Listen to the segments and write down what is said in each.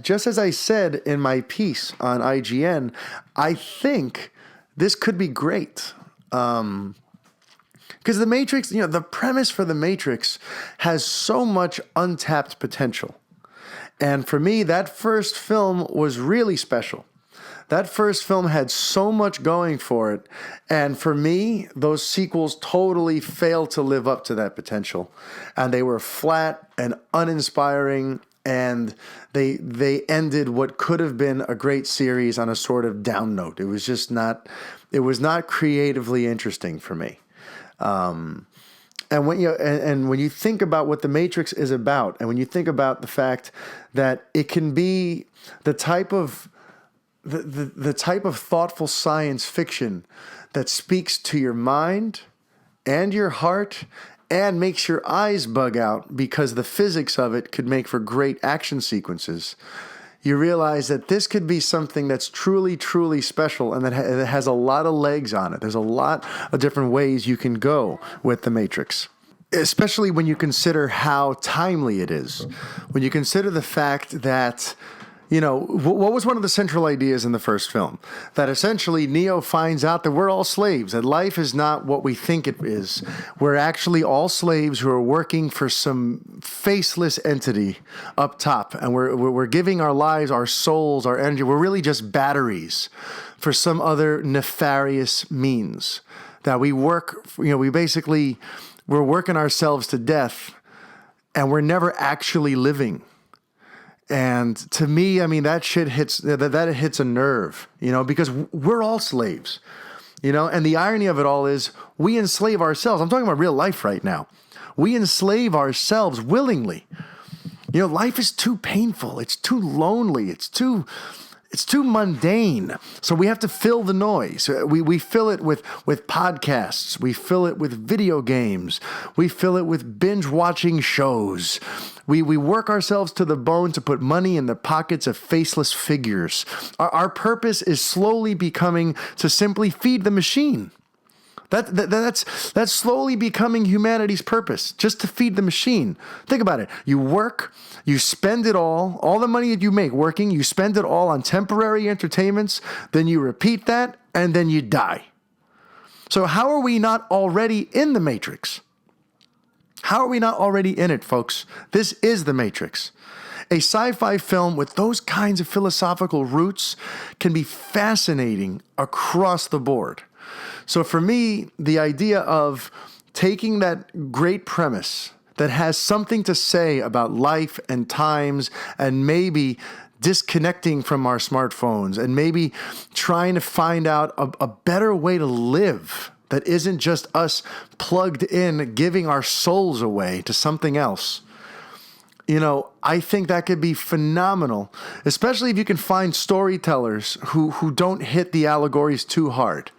just as I said in my piece on IGN, I think this could be great. Because The Matrix, the premise for The Matrix has so much untapped potential. And for me, that first film was really special. That first film had so much going for it. And for me, those sequels totally failed to live up to that potential. And they were flat and uninspiring. And they ended what could have been a great series on a sort of down note. It was just not, it was not creatively interesting for me. And when you think about what The Matrix is about, and when you think about the fact that it can be the type of thoughtful science fiction that speaks to your mind and your heart and makes your eyes bug out because the physics of it could make for great action sequences, you realize that this could be something that's truly, truly special and that it has a lot of legs on it. There's a lot of different ways you can go with The Matrix, especially when you consider how timely it is. When you consider the fact that, what was one of the central ideas in the first film? That essentially Neo finds out that we're all slaves, that life is not what we think it is. We're actually all slaves who are working for some faceless entity up top, and we're giving our lives, our souls, our energy. We're really just batteries for some other nefarious means. That we work, we're working ourselves to death, and we're never actually living. And to me, that shit hits a nerve, because we're all slaves, and the irony of it all is we enslave ourselves. I'm talking about real life right now. We enslave ourselves willingly. Life is too painful. It's too lonely. It's too mundane. So we have to fill the noise. We fill it with podcasts. We fill it with video games. We fill it with binge watching shows. We work ourselves to the bone to put money in the pockets of faceless figures. Our purpose is slowly becoming to simply feed the machine. That's slowly becoming humanity's purpose, just to feed the machine. Think about it. You work, you spend it all the money that you make working, you spend it all on temporary entertainments, then you repeat that, and then you die. So how are we not already in the Matrix? How are we not already in it, folks? This is The Matrix. A sci-fi film with those kinds of philosophical roots can be fascinating across the board. So for me, the idea of taking that great premise that has something to say about life and times and maybe disconnecting from our smartphones and maybe trying to find out a better way to live that isn't just us plugged in, giving our souls away to something else. I think that could be phenomenal, especially if you can find storytellers who don't hit the allegories too hard.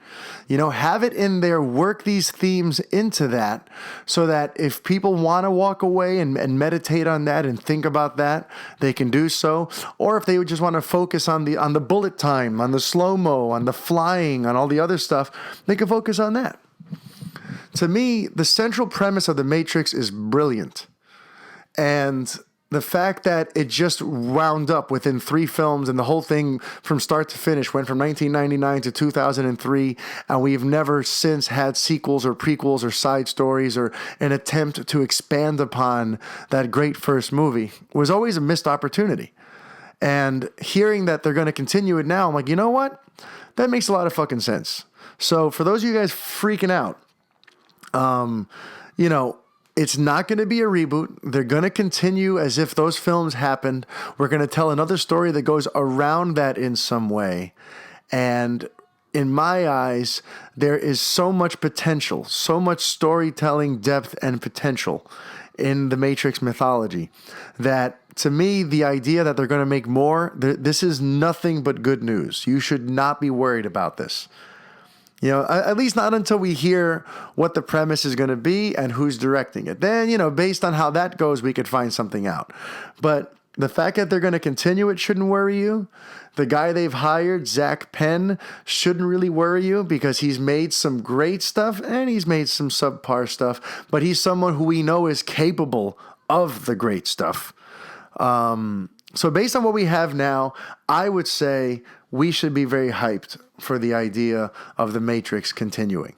Have it in there, work these themes into that so that if people want to walk away and meditate on that and think about that, they can do so. Or if they would just want to focus on the bullet time, on the slow-mo, on the flying, on all the other stuff, they can focus on that. To me, the central premise of The Matrix is brilliant. And the fact that it just wound up within 3 films and the whole thing from start to finish went from 1999 to 2003, and we've never since had sequels or prequels or side stories or an attempt to expand upon that great first movie was always a missed opportunity. And hearing that they're going to continue it now, I'm like, you know what? That makes a lot of fucking sense. So for those of you guys freaking out, it's not going to be a reboot. They're going to continue as if those films happened. We're going to tell another story that goes around that in some way. And in my eyes, there is so much potential, so much storytelling depth and potential in the Matrix mythology that, to me, the idea that they're going to make more, this is nothing but good news. You should not be worried about this. At least not until we hear what the premise is going to be and who's directing it. Then, based on how that goes, we could find something out. But the fact that they're going to continue it shouldn't worry you. The guy they've hired, Zach Penn, shouldn't really worry you because he's made some great stuff and he's made some subpar stuff. But he's someone who we know is capable of the great stuff. So based on what we have now, I would say we should be very hyped for the idea of the Matrix continuing.